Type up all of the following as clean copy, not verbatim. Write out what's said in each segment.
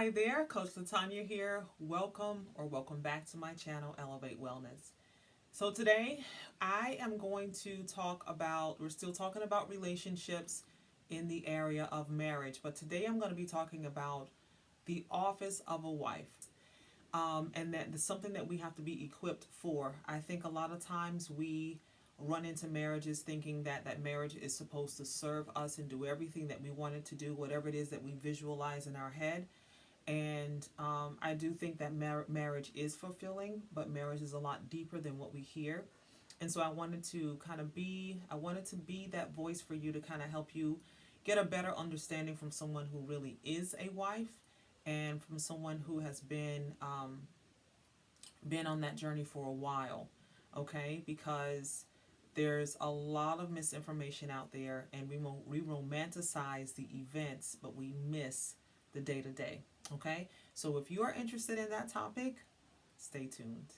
Hi there, Coach Latanya here. Welcome back to my channel, Elevate Wellness. So today I am going to talk about, we're still talking about relationships in the area of marriage, but today I'm going to be talking about the office of a wife. And that is something that we have to be equipped for. I think a lot of times we run into marriages thinking that marriage is supposed to serve us and do everything that we want it to do, whatever it is that we visualize in our head. And I do think that marriage is fulfilling, but marriage is a lot deeper than what we hear. And so I wanted to be that voice for you to kind of help you get a better understanding from someone who really is a wife and from someone who has been on that journey for a while. Okay, because there's a lot of misinformation out there, and we romanticize the events, but we miss the day to day. Okay, so if you are interested in that topic, stay tuned.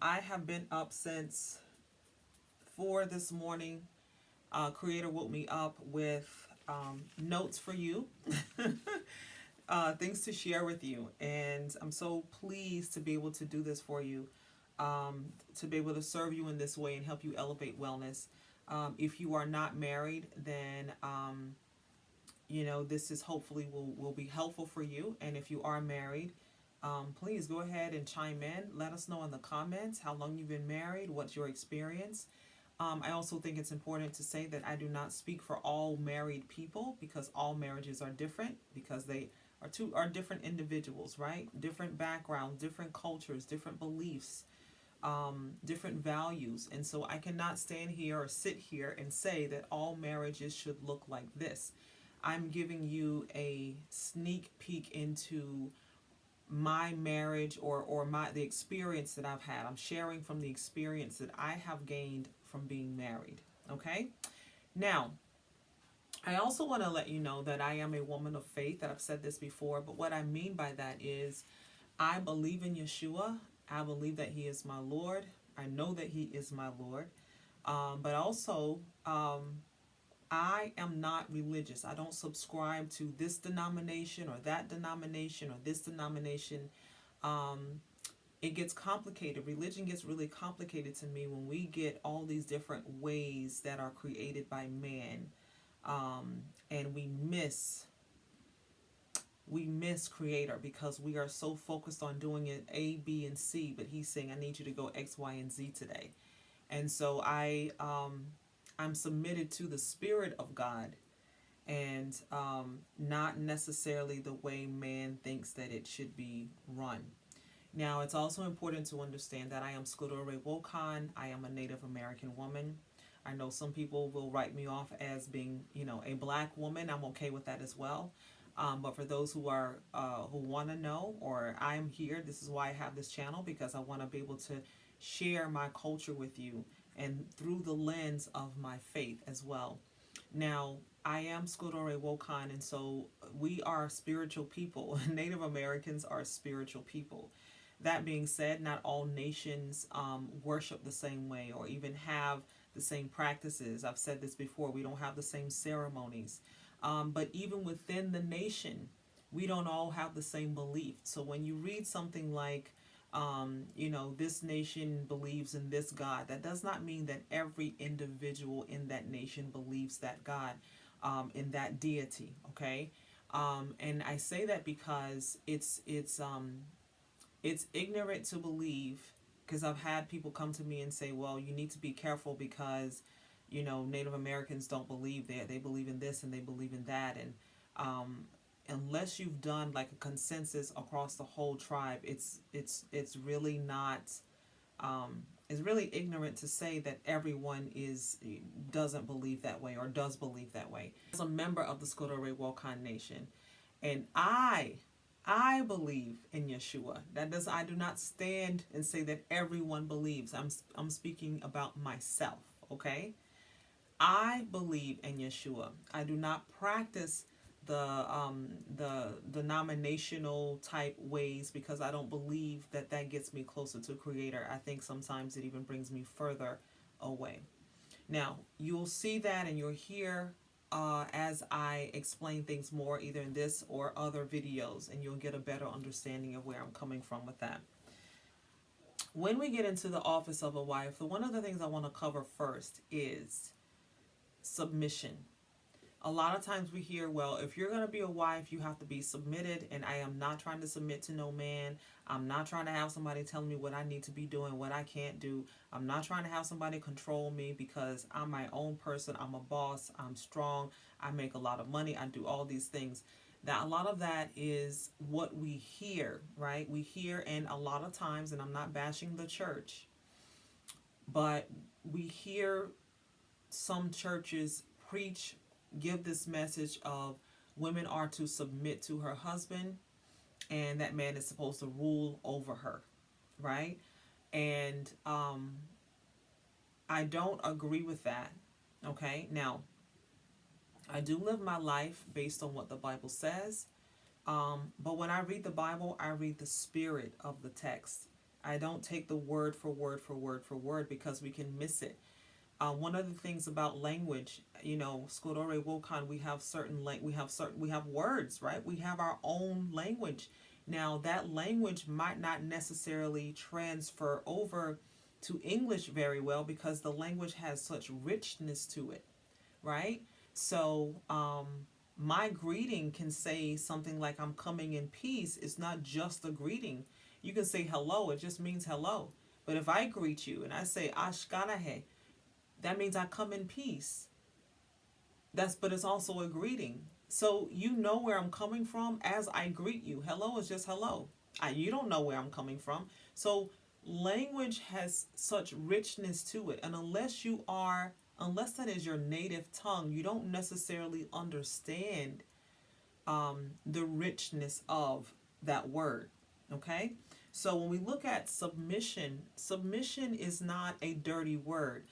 I have been up since 4 this morning. Creator woke me up with notes for you, things to share with you, and I'm so pleased to be able to do this for you, to be able to serve you in this way and help you elevate wellness. If you are not married, then this is hopefully will be helpful for you. And if you are married, please go ahead and chime in. Let us know in the comments how long you've been married, what's your experience. I also think it's important to say that I do not speak for all married people, because all marriages are different, because they are different individuals, right? Different backgrounds, different cultures, different beliefs, different values. And so I cannot stand here or sit here and say that all marriages should look like this. I'm giving you a sneak peek into my marriage, or the experience that I've had. I'm sharing from the experience that I have gained from being married. Okay? Now, I also want to let you know that I am a woman of faith, that I've said this before, but what I mean by that is I believe in Yeshua. I believe that he is my Lord. I know that he is my Lord. But also, I am not religious. I don't subscribe to this denomination or that denomination or this denomination. It gets complicated. Religion gets really complicated to me when we get all these different ways that are created by man, and we miss Creator, because we are so focused on doing it A, B, and C. But he's saying, I need you to go X, Y, and Z today. And so I'm submitted to the Spirit of God, and not necessarily the way man thinks that it should be run. Now, it's also important to understand that I am Skudore Wokan. I am a Native American woman. I know some people will write me off as being, a black woman. I'm okay with that as well. But for those who want to know, or I'm here, this is why I have this channel, because I want to be able to share my culture with you, and through the lens of my faith as well. Now, I am Skudore Wokan, and so we are spiritual people. Native Americans are spiritual people. That being said, not all nations worship the same way, or even have the same practices. I've said this before, we don't have the same ceremonies. But even within the nation, we don't all have the same belief. So when you read something like, this nation believes in this God, that does not mean that every individual in that nation believes that God, in that deity, okay? And I say that because it's ignorant to believe, because I've had people come to me and say, well, you need to be careful because, Native Americans don't believe that. They believe in this and they believe in that. And unless you've done like a consensus across the whole tribe, it's really not, it's really ignorant to say that everyone doesn't believe that way or does believe that way. As a member of the Skudore Wokan Nation, and I believe in Yeshua. I do not stand and say that everyone believes. I'm speaking about myself, okay? I believe in Yeshua. I do not practice the denominational type ways, because I don't believe that gets me closer to Creator. I think sometimes it even brings me further away. Now, you'll see that and you'll hear as I explain things more, either in this or other videos, and you'll get a better understanding of where I'm coming from with that. When we get into the office of a wife, one of the things I want to cover first is submission. A lot of times we hear, well, if you're going to be a wife, you have to be submitted. And I am not trying to submit to no man. I'm not trying to have somebody telling me what I need to be doing, what I can't do. I'm not trying to have somebody control me, because I'm my own person. I'm a boss. I'm strong. I make a lot of money. I do all these things. That a lot of that is what we hear, right? We hear, and a lot of times, and I'm not bashing the church, but we hear some churches preach, give this message of women are to submit to her husband, and that man is supposed to rule over her, right? And I don't agree with that. Okay, now I do live my life based on what the Bible says, but when I read the Bible, I read the spirit of the text. I don't take the word for word for word for word, because we can miss it. One of the things about language, Skodore Wokan, we have words, right? We have our own language. Now that language might not necessarily transfer over to English very well, because the language has such richness to it, right? So my greeting can say something like, I'm coming in peace. It's not just a greeting. You can say hello, it just means hello. But if I greet you and I say Ashkanahe, that means I come in peace. But it's also a greeting. So you know where I'm coming from as I greet you. Hello is just hello. You don't know where I'm coming from. So language has such richness to it. And unless that is your native tongue, you don't necessarily understand the richness of that word. Okay? So when we look at submission, submission is not a dirty word.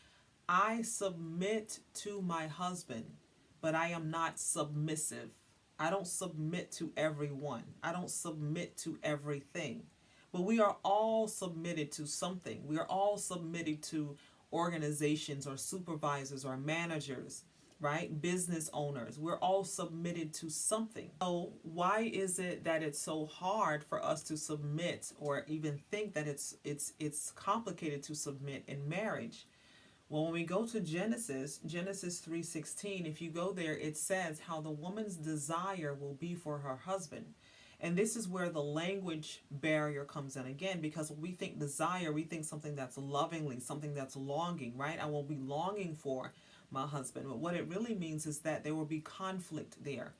I submit to my husband, but I am not submissive. I don't submit to everyone. I don't submit to everything. But we are all submitted to something. We are all submitted to organizations or supervisors or managers, right? Business owners. We're all submitted to something. So why is it that it's so hard for us to submit, or even think that it's complicated to submit in marriage? Well, when we go to Genesis 3:16, if you go there, it says how the woman's desire will be for her husband. And this is where the language barrier comes in again, because when we think desire, we think something that's lovingly, something that's longing, right? I will be longing for my husband. But what it really means is that there will be conflict there.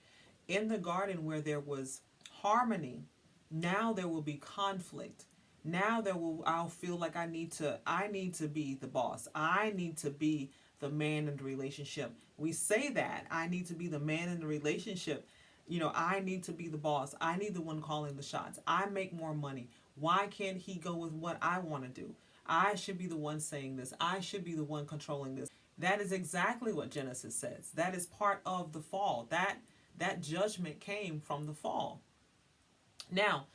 In the garden where there was harmony, now there will be conflict. Now I'll feel like I need to be the boss. I need to be the man in the relationship. We say that I need to be the man in the relationship. I need to be the boss. I need the one calling the shots. I make more money. Why can't he go with what I want to do? I should be the one saying this. I should be the one controlling this. That is exactly what Genesis says. That is part of the fall. That judgment came from the fall. Now,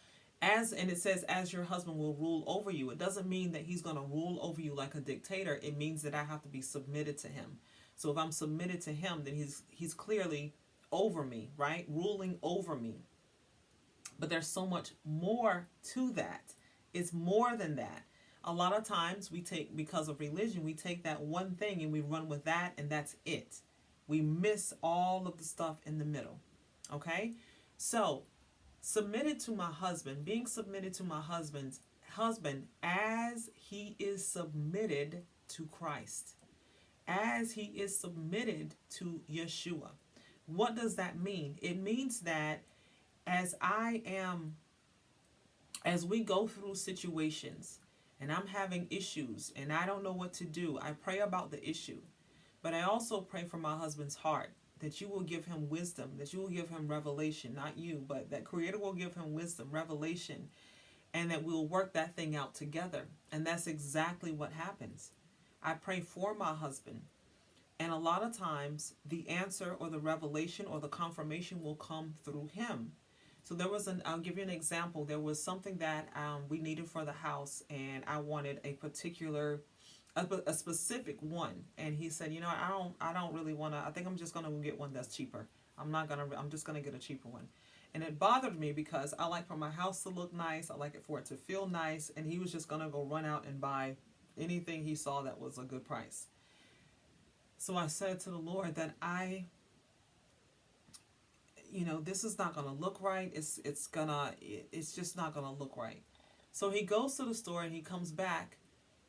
and it says, as your husband will rule over you. It doesn't mean that he's going to rule over you like a dictator. It means that I have to be submitted to him. So if I'm submitted to him, then he's clearly over me, right? Ruling over me. But there's so much more to that. It's more than that. A lot of times because of religion, we take that one thing and we run with that, and that's it. We miss all of the stuff in the middle. Okay? So, being submitted to my husband as he is submitted to Christ, as he is submitted to Yeshua. What does that mean? It means that as we go through situations and I'm having issues and I don't know what to do, I pray about the issue. But I also pray for my husband's heart, that you will give him wisdom, that you will give him revelation, not you, but that Creator will give him wisdom, revelation, and that we'll work that thing out together. And that's exactly what happens. I pray for my husband. And a lot of times the answer or the revelation or the confirmation will come through him. So I'll give you an example. There was something that we needed for the house, and I wanted a particular a specific one, and he said, I don't really want to. I think I'm just gonna get one that's cheaper. I'm just gonna get a cheaper one. And it bothered me because I like for my house to look nice. I like it for it to feel nice. And he was just gonna go run out and buy anything he saw that was a good price. So I said to the Lord that this is not gonna look right. It's just not gonna look right. So he goes to the store and he comes back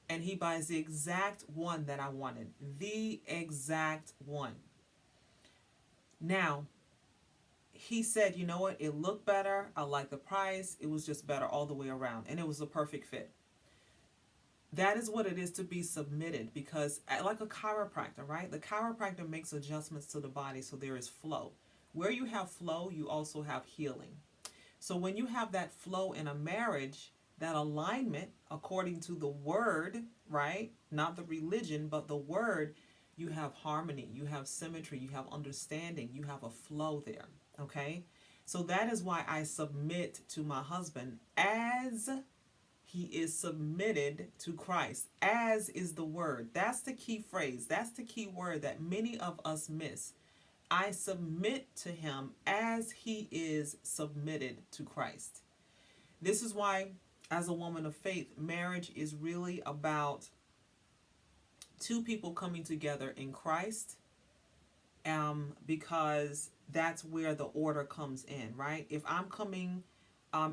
and he buys the exact one that I wanted. The exact one. Now, he said, you know what? It looked better. I like the price. It was just better all the way around. And it was a perfect fit. That is what it is to be submitted, because like a chiropractor, right? The chiropractor makes adjustments to the body so there is flow. Where you have flow, you also have healing. So when you have that flow in a marriage, that alignment according to the word, right? Not the religion, but the word, you have harmony, you have symmetry, you have understanding, you have a flow there, okay? So that is why I submit to my husband as he is submitted to Christ. As is the word. That's the key phrase. That's the key word that many of us miss. I submit to him as he is submitted to Christ. This is why, as a woman of faith, marriage is really about two people coming together in Christ, because that's where the order comes in, right? If I'm coming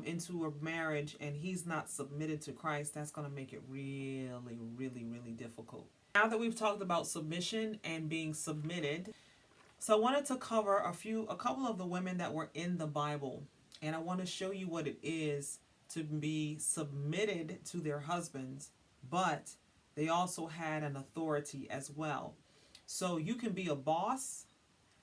into a marriage and he's not submitted to Christ, that's going to make it really, really, really difficult. Now that we've talked about submission and being submitted, so I wanted to cover a couple of the women that were in the Bible, and I want to show you what it is to be submitted to their husbands, but they also had an authority as well. So you can be a boss,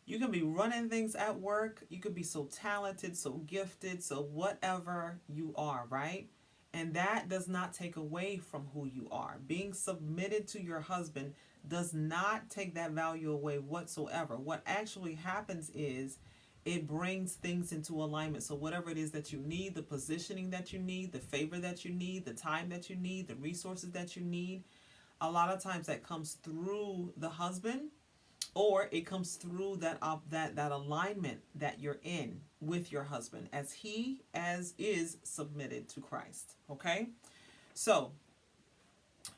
you can be running things at work, you could be so talented, so gifted, so whatever you are, right? And that does not take away from who you are. Being submitted to your husband does not take that value away whatsoever. What actually happens is it brings things into alignment. So whatever it is that you need, the positioning that you need, the favor that you need, the time that you need, the resources that you need, a lot of times that comes through the husband, or it comes through that alignment that you're in with your husband as he is submitted to Christ. Okay? So,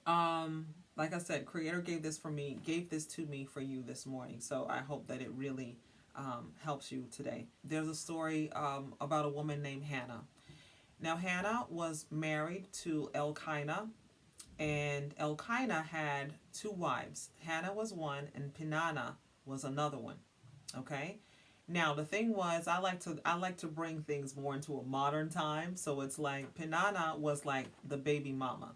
like I said, Creator gave this to me for you this morning. So I hope that it really helps you today. There's a story about a woman named Hannah. Now, Hannah was married to Elkanah, and Elkanah had two wives. Hannah was one, and Peninnah was another one. Okay. Now the thing was, I like to bring things more into a modern time. So it's like Peninnah was like the baby mama.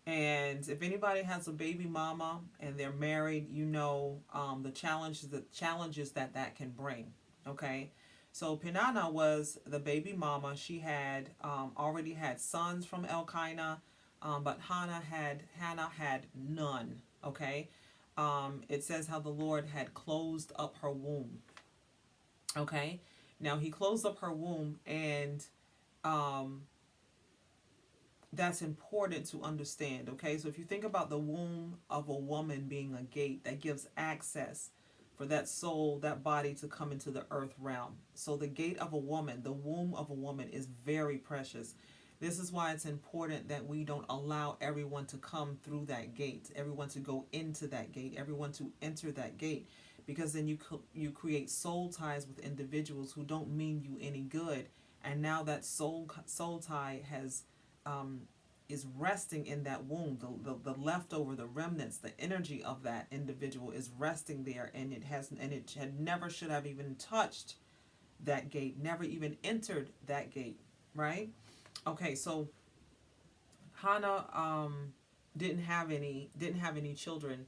And if anybody has a baby mama and they're married, the challenges that can bring. Okay. So Peninnah was the baby mama. She had already had sons from Elkanah. But Hannah had none. Okay, it says how the Lord had closed up her womb. Okay, now he closed up her womb, and that's important to understand. Okay, so if you think about the womb of a woman being a gate that gives access for that soul, that body to come into the earth realm. So the gate of a woman, the womb of a woman, is very precious. This is why it's important that we don't allow everyone to come through that gate, everyone to go into that gate, everyone to enter that gate, because then you create soul ties with individuals who don't mean you any good, and now that soul tie is resting in that womb. The leftover, the remnants, the energy of that individual is resting there, and it had never should have even touched that gate, never even entered that gate, right? Okay, so Hannah didn't have any children.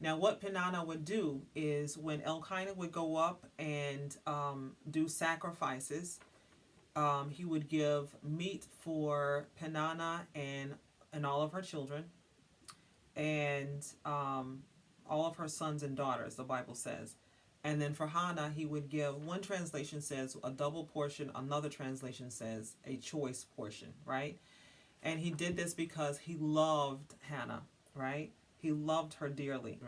Now, what Peninnah would do is when Elkanah would go up and do sacrifices, he would give meat for Peninnah and all of her children, and all of her sons and daughters, the Bible says. And then for Hannah, he would give, one translation says a double portion, another translation says a choice portion, right? And he did this because he loved Hannah, right? He loved her dearly.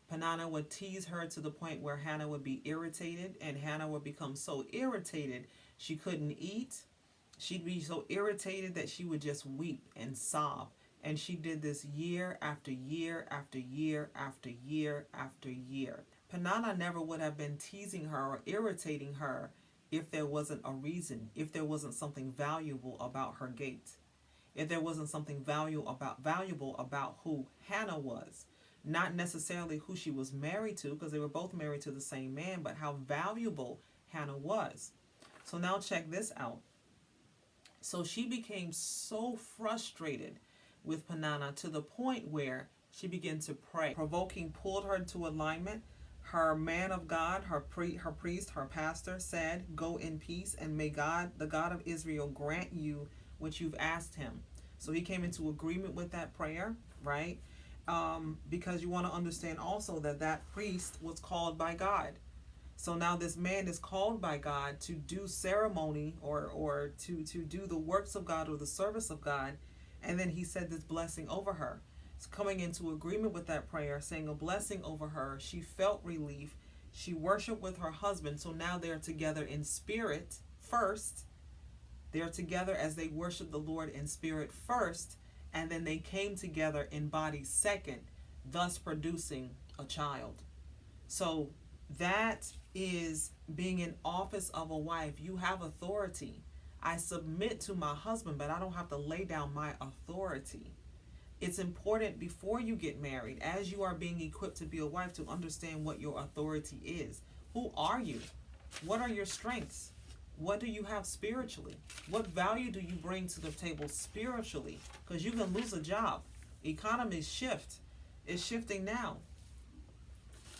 Peninnah would tease her to the point where Hannah would be irritated, and Hannah would become so irritated she couldn't eat. She'd be so irritated that she would just weep and sob. And she did this year after year after year after year after year. Peninnah never would have been teasing her or irritating her if there wasn't a reason, if there wasn't something valuable about her gait, if there wasn't something valuable about who Hannah was. Not necessarily who she was married to, because they were both married to the same man, but how valuable Hannah was. So now check this out. So she became so frustrated with Peninnah to the point where she began to pray. Provoking pulled her into alignment. Her man of God, her priest, her pastor said, "Go in peace, and may God, the God of Israel, grant you what you've asked him." So he came into agreement with that prayer, right? Because you want to understand also that that priest was called by God. So now this man is called by God to do ceremony or to do the works of God or the service of God. And then he said this blessing over her. So coming into agreement with that prayer, saying a blessing over her, she felt relief. She worshiped with her husband. So now they're together in spirit first. They're together as they worship the Lord in spirit first. And then they came together in body second, thus producing a child. So that is being in office of a wife. You have authority. I submit to my husband, but I don't have to lay down my authority. It's important before you get married, as you are being equipped to be a wife, to understand what your authority is. Who are you? What are your strengths? What do you have spiritually? What value do you bring to the table spiritually? Because you can lose a job. Economies shift. It's shifting now.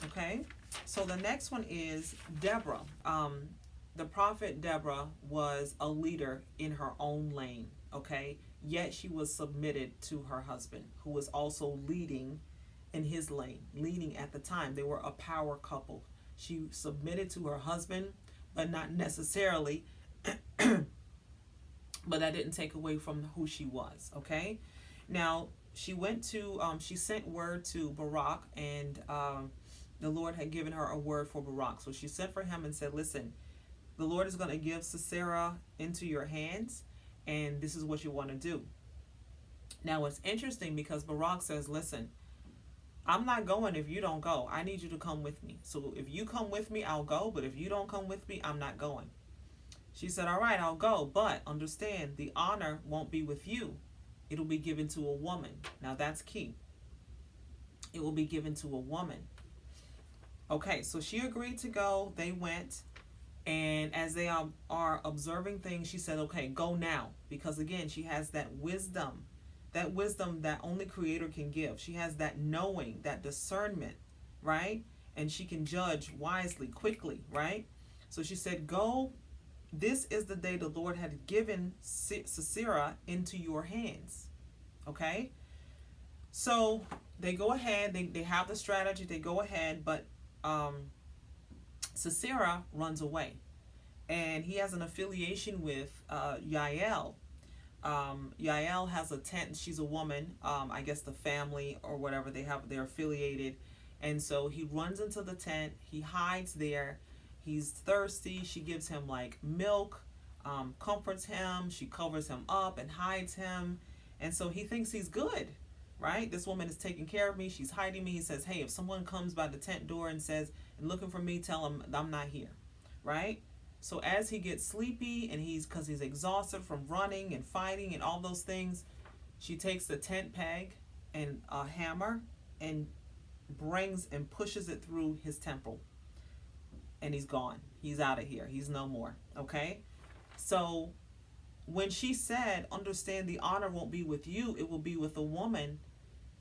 Okay? So the next one is Deborah. The prophet Deborah was a leader in her own lane. Okay? Yet she was submitted to her husband, who was also leading in his lane. Leading at the time. They were a power couple. She submitted to her husband, but not necessarily, but that didn't take away from who she was, okay? Now, she sent word to Barak, and the Lord had given her a word for Barak. So she sent for him and said, listen, the Lord is going to give Sisera into your hands, and this is what you want to do. Now, it's interesting because Barak says, listen, I'm not going if you don't go. I need you to come with me. So if you come with me, I'll go. But if you don't come with me, I'm not going. She said, all right, I'll go. But understand, the honor won't be with you. It'll be given to a woman. Now that's key. It will be given to a woman. Okay, so she agreed to go. They went. And as they are observing things, she said, okay, go now. Because again, she has that wisdom that only Creator can give. She has that knowing, that discernment, right? And she can judge wisely, quickly, right? So she said, go. This is the day the Lord had given Sisera into your hands. Okay? So they go ahead. They have the strategy. They go ahead. But Sisera runs away. And he has an affiliation with Yael. Yael has a tent. She's a woman. I guess the family or whatever they're affiliated. And so he runs into the tent. He hides there. He's thirsty. She gives him like milk, comforts him. She covers him up and hides him. And so he thinks he's good, right? This woman is taking care of me. She's hiding me. He says, hey, if someone comes by the tent door and looking for me, tell him I'm not here, right? So as he gets sleepy and because he's exhausted from running and fighting and all those things, she takes the tent peg and a hammer and brings and pushes it through his temple. And he's gone. He's out of here. He's no more. Okay? So when she said, understand the honor won't be with you, it will be with a woman,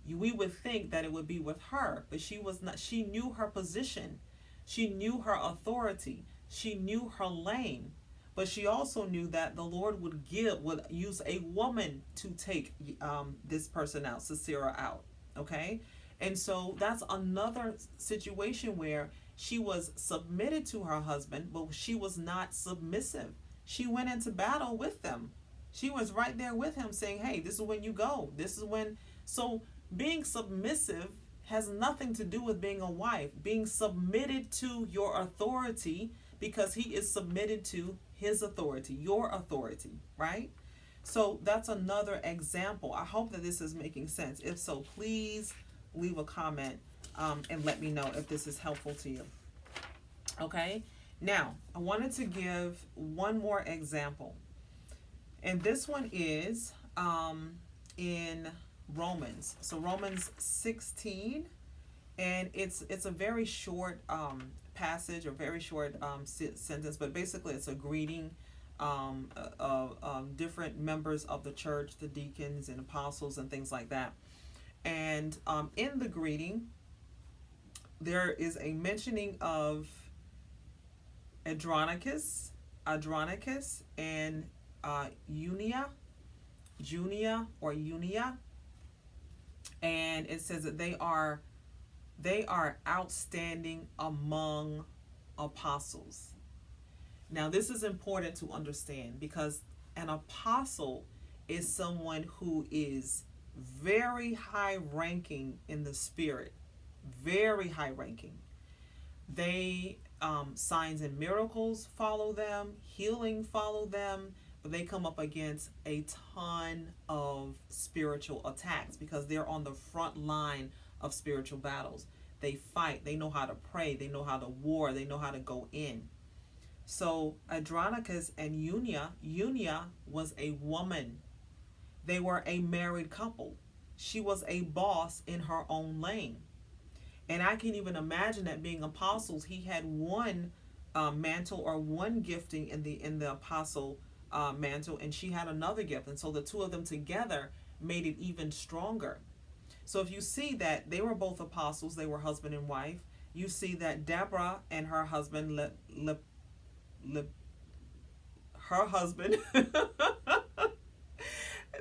we would think that it would be with her. But she was not. She knew her position. She knew her authority. She knew her lane. But she also knew that the Lord would use a woman to take this person out, Sisera out. Okay? And so that's another situation where she was submitted to her husband, but she was not submissive. She went into battle with them. She was right there with him saying, hey, this is when you go. This is when. So Being submissive has nothing to do with being a wife. Being submitted to your authority because he is submitted to his authority, your authority, right? So that's another example. I hope that this is making sense. If so, please leave a comment and let me know if this is helpful to you. Okay? Now, I wanted to give one more example. And this one is in Romans. So Romans 16, and it's a very short passage or very short sentence, but basically it's a greeting of different members of the church, the deacons and apostles and things like that. And in the greeting, there is a mentioning of Adronicus, and Junia, and it says that they are outstanding among apostles. Now, this is important to understand because an apostle is someone who is very high ranking in the spirit, very high ranking. They signs and miracles follow them, healing follow them, but they come up against a ton of spiritual attacks because they're on the front line of spiritual battles. They fight, they know how to pray, they know how to war, they know how to go in. So Adronicus and Unia was a woman. They were a married couple. She was a boss in her own lane. And I can even imagine that being apostles, he had one mantle or one gifting in the apostle mantle, and she had another gift. And so the two of them together made it even stronger. So if you see that they were both apostles, they were husband and wife, you see that Deborah and her husband,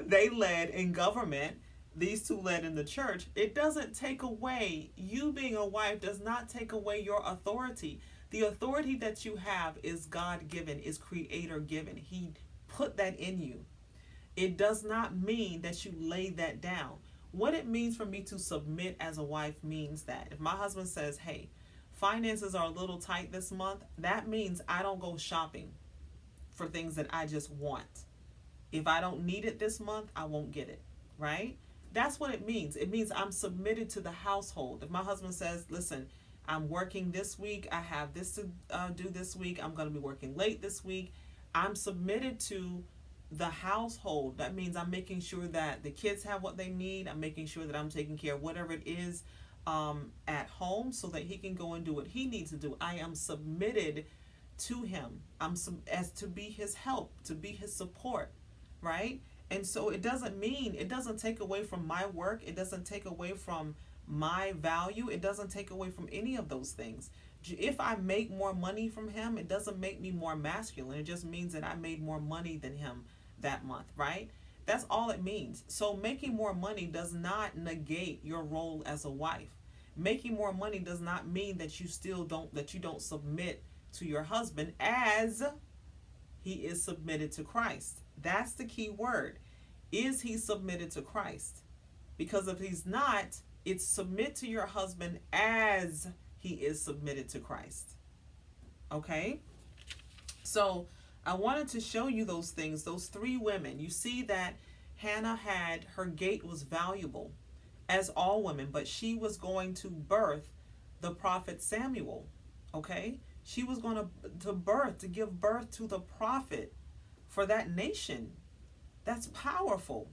they led in government. These two led in the church. It doesn't take away, you being a wife does not take away your authority. The authority that you have is God given, is creator given. He put that in you. It does not mean that you lay that down. What it means for me to submit as a wife means that if my husband says, hey, finances are a little tight this month, that means I don't go shopping for things that I just want. If I don't need it this month, I won't get it, right? That's what it means. It means I'm submitted to the household. If my husband says, listen, I'm working this week, I have this to do this week, I'm going to be working late this week, I'm submitted to the household. That means I'm making sure that the kids have what they need. I'm making sure that I'm taking care of whatever it is at home so that he can go and do what he needs to do. I am submitted to him. As to be his help, to be his support, right? And so it doesn't take away from my work. It doesn't take away from my value. It doesn't take away from any of those things. If I make more money from him, it doesn't make me more masculine. It just means that I made more money than him that month, right? That's all it means. So making more money does not negate your role as a wife. Making more money does not mean that you don't submit to your husband as he is submitted to Christ. That's the key word. Is he submitted to Christ? Because if he's not, it's submit to your husband as he is submitted to Christ. Okay? So I wanted to show you those things, those three women. You see that Hannah her gate was valuable, as all women, but she was going to birth the prophet Samuel. Okay? She was going to give birth to the prophet for that nation. That's powerful.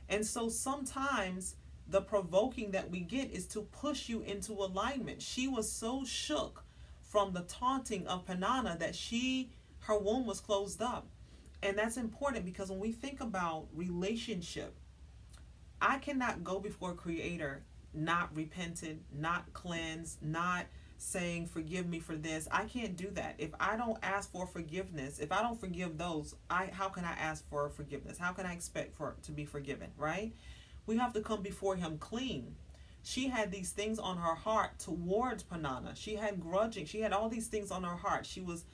And so sometimes the provoking that we get is to push you into alignment. She was so shook from the taunting of Peninnah that her womb was closed up. And that's important because when we think about relationship, I cannot go before Creator not repented, not cleansed, not saying forgive me for this. I can't do that. If I don't ask for forgiveness, if I don't forgive those, how can I ask for forgiveness? How can I expect to be forgiven, right? We have to come before him clean. She had these things on her heart towards Peninnah. She had grudging. She had all these things on her heart. She was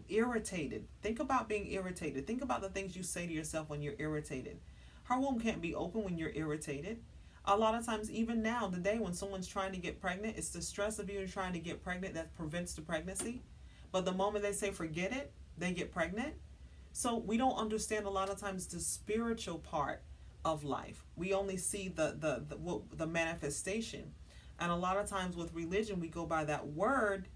irritated. Think about being irritated. Think about the things you say to yourself when you're irritated. Her womb can't be open when you're irritated. A lot of times, even now, today, when someone's trying to get pregnant, it's the stress of you trying to get pregnant that prevents the pregnancy. But the moment they say forget it, they get pregnant. So we don't understand a lot of times the spiritual part of life. We only see the manifestation. And a lot of times with religion, we go by that word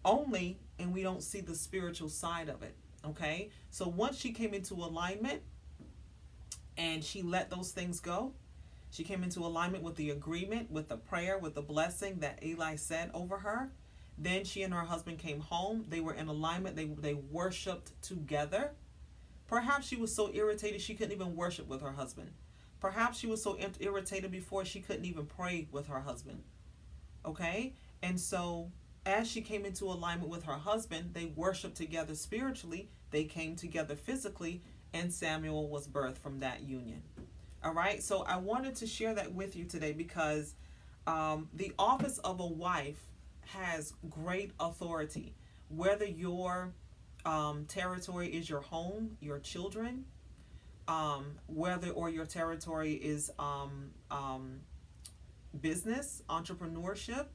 only, and we don't see the spiritual side of it. Okay? So once she came into alignment and she let those things go, she came into alignment with the agreement, with the prayer, with the blessing that Eli said over her. Then she and her husband came home. They were in alignment. They worshiped together. Perhaps she was so irritated she couldn't even worship with her husband. Perhaps she was so irritated before she couldn't even pray with her husband. Okay? And so as she came into alignment with her husband, they worshiped together spiritually. They came together physically, and Samuel was birthed from that union. All right? So I wanted to share that with you today because the office of a wife has great authority. Whether your territory is your home, your children, whether or your territory is business, entrepreneurship,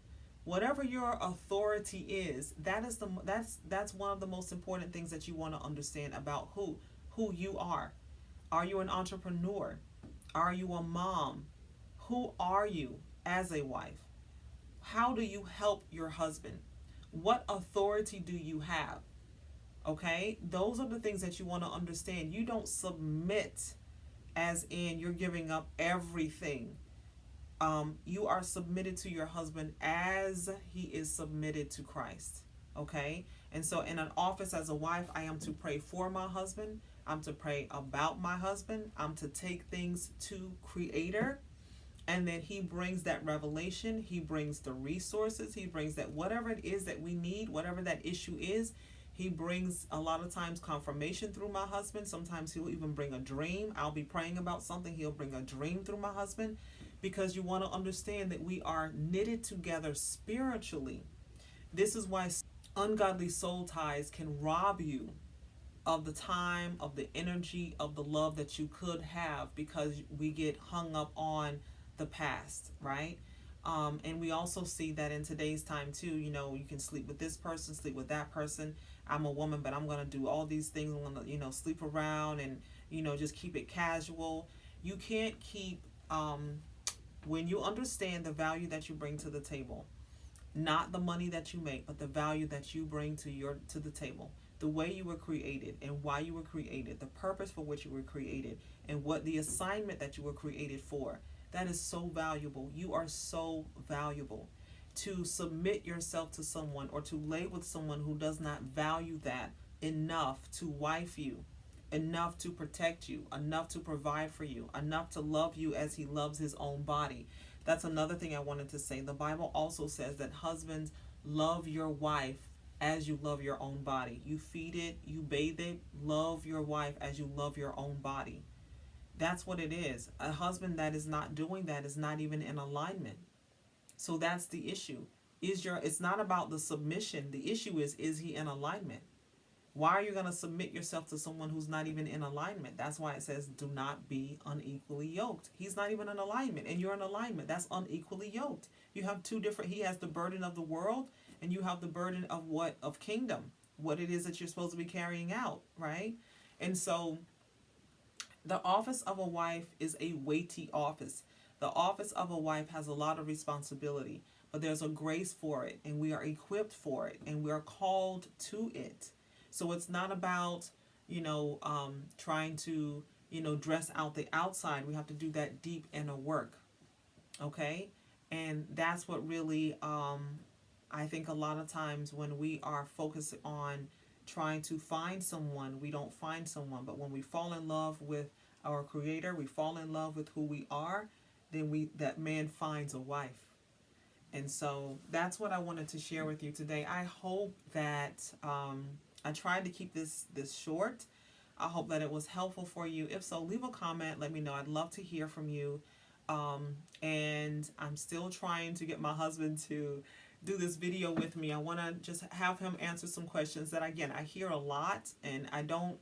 whatever your authority is, that's one of the most important things that you want to understand about who you are. Are you an entrepreneur? Are you a mom? Who are you as a wife? How do you help your husband? What authority do you have? Okay, those are the things that you want to understand. You don't submit as in you're giving up everything. You are submitted to your husband as he is submitted to Christ. Okay, and so in an office as a wife, I am to pray for my husband. I'm to pray about my husband. I'm to take things to Creator. And then he brings that revelation. He brings the resources. He brings that whatever it is that we need, whatever that issue is. He brings a lot of times confirmation through my husband. Sometimes he'll even bring a dream. I'll be praying about something. He'll bring a dream through my husband, because you want to understand that we are knitted together spiritually. This is why ungodly soul ties can rob you of the time, of the energy, of the love that you could have, because we get hung up on the past, right? And we also see that in today's time too. You can sleep with this person, sleep with that person. I'm a woman, but I'm gonna do all these things. I'm gonna, sleep around and just keep it casual. You can't keep when you understand the value that you bring to the table, not the money that you make, but the value that you bring to the table. The way you were created and why you were created, the purpose for which you were created, and what the assignment that you were created for. That is so valuable. You are so valuable. To submit yourself to someone or to lay with someone who does not value that enough to wife you, enough to protect you, enough to provide for you, enough to love you as he loves his own body. That's another thing I wanted to say. The Bible also says that husbands, love your wife as you love your own body. You feed it, you bathe it, love your wife as you love your own body. That's what it is. A husband that is not doing that is not even in alignment. So that's the issue. It's not about the submission. The issue is he in alignment? Why are you going to submit yourself to someone who's not even in alignment? That's why it says do not be unequally yoked. He's not even in alignment and you're in alignment. That's unequally yoked. You have two different, he has the burden of the world and you have the burden of kingdom, what it is that you're supposed to be carrying out, right? And so the office of a wife is a weighty office. The office of a wife has a lot of responsibility, but there's a grace for it, and we are equipped for it, and we are called to it. So it's not about, trying to, dress out the outside. We have to do that deep inner work, okay? And that's what really, I think a lot of times when we are focused on trying to find someone, we don't find someone. But when we fall in love with our Creator, we fall in love with who we are, then that man finds a wife. And so that's what I wanted to share with you today. I hope that I tried to keep this short. I hope that it was helpful for you. If so, leave a comment. Let me know. I'd love to hear from you. And I'm still trying to get my husband to do this video with me. I want to just have him answer some questions that, again, I hear a lot, and I don't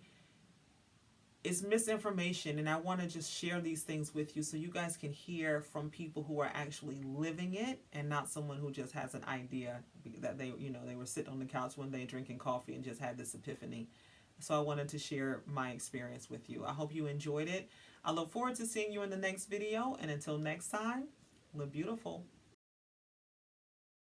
it's misinformation, and I want to just share these things with you so you guys can hear from people who are actually living it, and not someone who just has an idea that they were sitting on the couch one day drinking coffee and just had this epiphany. So I wanted to share my experience with you. I hope you enjoyed it. I look forward to seeing you in the next video, and until next time, live beautiful.